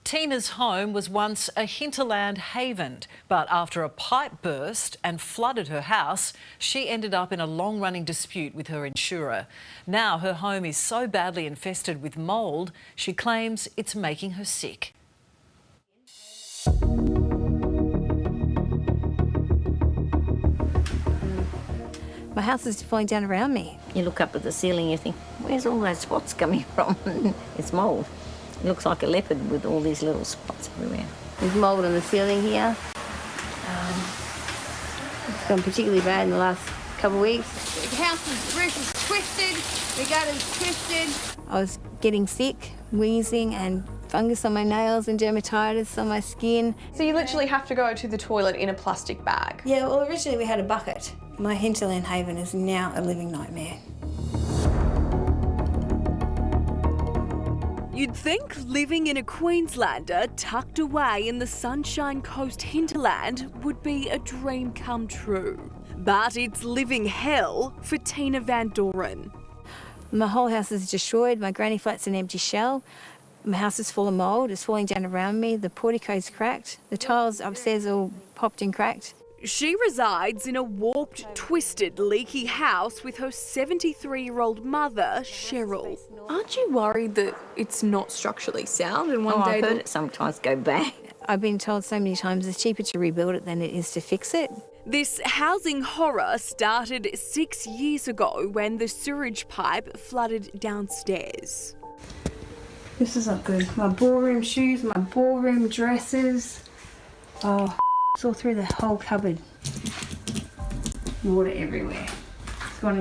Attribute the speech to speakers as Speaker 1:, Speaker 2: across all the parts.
Speaker 1: Tina's home was once a hinterland haven, but after a pipe burst and flooded her house, she ended up in a long-running dispute with her insurer. Now her home is so badly infested with mould, she claims it's making her sick.
Speaker 2: My house is falling down around me.
Speaker 3: You look up at the ceiling, you think, where's all those spots coming from? It's mould. It looks like a leopard with all these little spots everywhere.
Speaker 2: There's mould on the ceiling here. It's gone particularly bad in the last couple of weeks.
Speaker 4: The house's roof is twisted, the gutter's twisted.
Speaker 2: I was getting sick, wheezing and fungus on my nails and dermatitis on my skin.
Speaker 5: So you literally have to go to the toilet in a plastic bag?
Speaker 2: Yeah, well, originally we had a bucket. My hinterland haven is now a living nightmare.
Speaker 6: You'd think living in a Queenslander tucked away in the Sunshine Coast hinterland would be a dream come true. But it's living hell for Tina Van Doren.
Speaker 2: My whole house is destroyed. My granny flat's an empty shell. My house is full of mould. It's falling down around me. The portico's cracked. The tiles upstairs are all popped and cracked.
Speaker 6: She resides in a warped, twisted, leaky house with her 73-year-old mother, Cheryl.
Speaker 5: Aren't you worried that it's not structurally sound and one day
Speaker 3: I've heard it sometimes go bad.
Speaker 2: I've been told so many times it's cheaper to rebuild it than it is to fix it.
Speaker 6: This housing horror started 6 years ago when the sewage pipe flooded downstairs.
Speaker 2: This is not good. My ballroom shoes, my ballroom dresses. Oh, it's all through the whole cupboard. Water everywhere. It's gone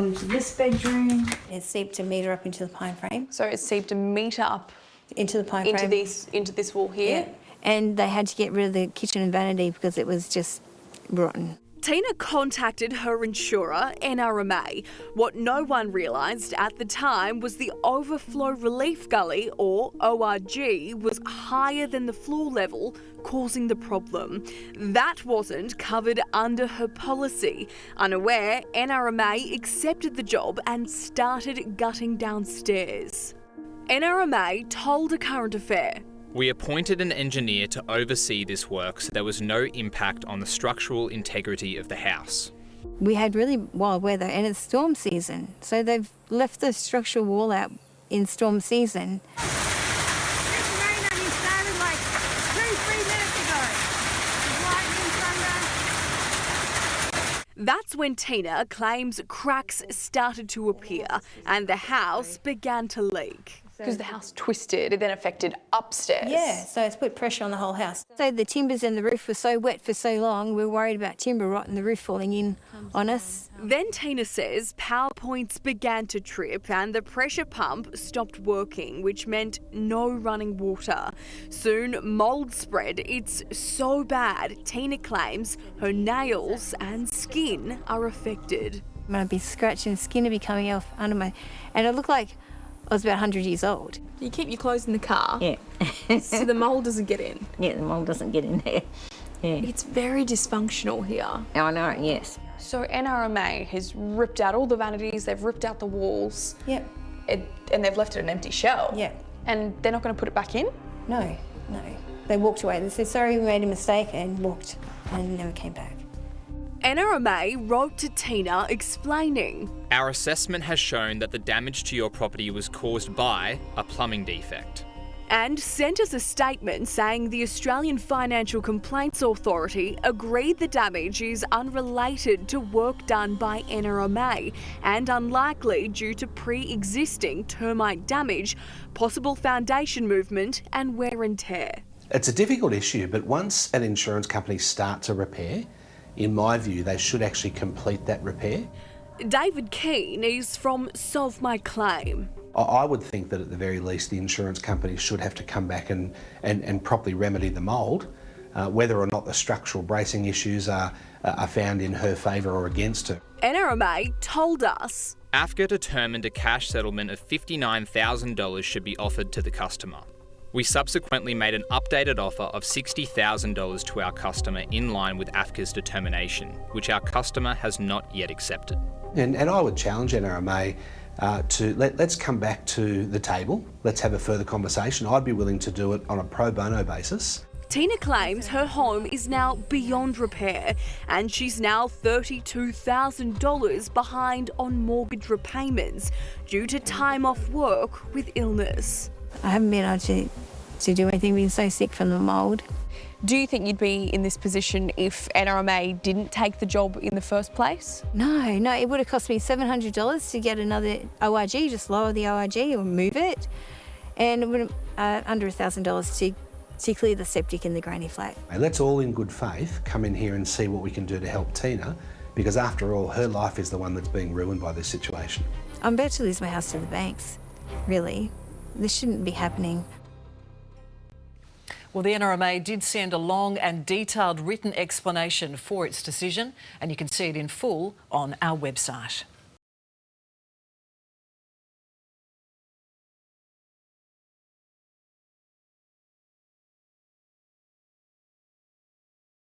Speaker 2: into this bedroom. It seeped a metre up into the pine frame.
Speaker 5: So it seeped a metre up
Speaker 2: Into the pine
Speaker 5: into
Speaker 2: frame.
Speaker 5: into this wall here?
Speaker 2: Yeah. And they had to get rid of the kitchen and vanity because it was just rotten.
Speaker 6: Tina contacted her insurer, NRMA. What no one realised at the time was the overflow relief gully, or ORG, was higher than the floor level, causing the problem. That wasn't covered under her policy. Unaware, NRMA accepted the job and started gutting downstairs. NRMA told A Current Affair,
Speaker 7: "We appointed an engineer to oversee this work so there was no impact on the structural integrity of the house."
Speaker 2: We had really wild weather and it's storm season. So they've left the structural wall out in storm season.
Speaker 4: This rain only started like 2-3 minutes ago. There's lightning, thunder.
Speaker 6: That's when Tina claims cracks started to appear and the house began to leak.
Speaker 5: Because the house twisted, it then affected upstairs.
Speaker 2: Yeah, so it's put pressure on the whole house. So the timbers in the roof were so wet for so long, we were worried about timber rot and the roof falling in on us.
Speaker 6: Then Tina says power points began to trip and the pressure pump stopped working, which meant no running water. Soon mould spread. It's so bad, Tina claims her nails and skin are affected.
Speaker 2: I'd be scratching, skin would be coming off under my... And it looked like I was about 100 years old.
Speaker 5: You keep your clothes in the car?
Speaker 3: Yeah.
Speaker 5: So the mould doesn't get in?
Speaker 3: Yeah, the mould doesn't get in there. Yeah.
Speaker 5: It's very dysfunctional here.
Speaker 3: I know, yes.
Speaker 5: So NRMA has ripped out all the vanities, they've ripped out the walls.
Speaker 2: Yep.
Speaker 5: And they've left it an empty shell.
Speaker 2: Yeah.
Speaker 5: And they're not going to put it back in?
Speaker 2: No. They walked away. They said, sorry, we made a mistake, and walked and never came back.
Speaker 6: NRMA wrote to Tina explaining,
Speaker 7: "Our assessment has shown that the damage to your property was caused by a plumbing defect."
Speaker 6: and sent us a statement saying the Australian Financial Complaints Authority agreed the damage is unrelated to work done by NRMA and unlikely due to pre-existing termite damage, possible foundation movement and wear and tear.
Speaker 8: It's a difficult issue, but once an insurance company starts a repair, in my view, they should actually complete that repair.
Speaker 6: David Keane is from Solve My Claim.
Speaker 8: I would think that at the very least the insurance company should have to come back and properly remedy the mould, whether or not the structural bracing issues are found in her favour or against her.
Speaker 6: NRMA told us
Speaker 7: AFCA determined a cash settlement of $59,000 should be offered to the customer. We subsequently made an updated offer of $60,000 to our customer in line with AFCA's determination, which our customer has not yet accepted.
Speaker 8: And I would challenge NRMA let's come back to the table, let's have a further conversation. I'd be willing to do it on a pro bono basis.
Speaker 6: Tina claims her home is now beyond repair and she's now $32,000 behind on mortgage repayments due to time off work with illness.
Speaker 2: I haven't been able to do anything, being so sick from the mould.
Speaker 5: Do you think you'd be in this position if NRMA didn't take the job in the first place?
Speaker 2: No, it would have cost me $700 to get another ORG, just lower the ORG or move it, and it would have under $1,000 to clear the septic in the granny flat.
Speaker 8: Let's all in good faith come in here and see what we can do to help Tina, because after all, her life is the one that's being ruined by this situation.
Speaker 2: I'm about to lose my house to the banks, really. This shouldn't be happening.
Speaker 1: Well, the NRMA did send a long and detailed written explanation for its decision, and you can see it in full on our website.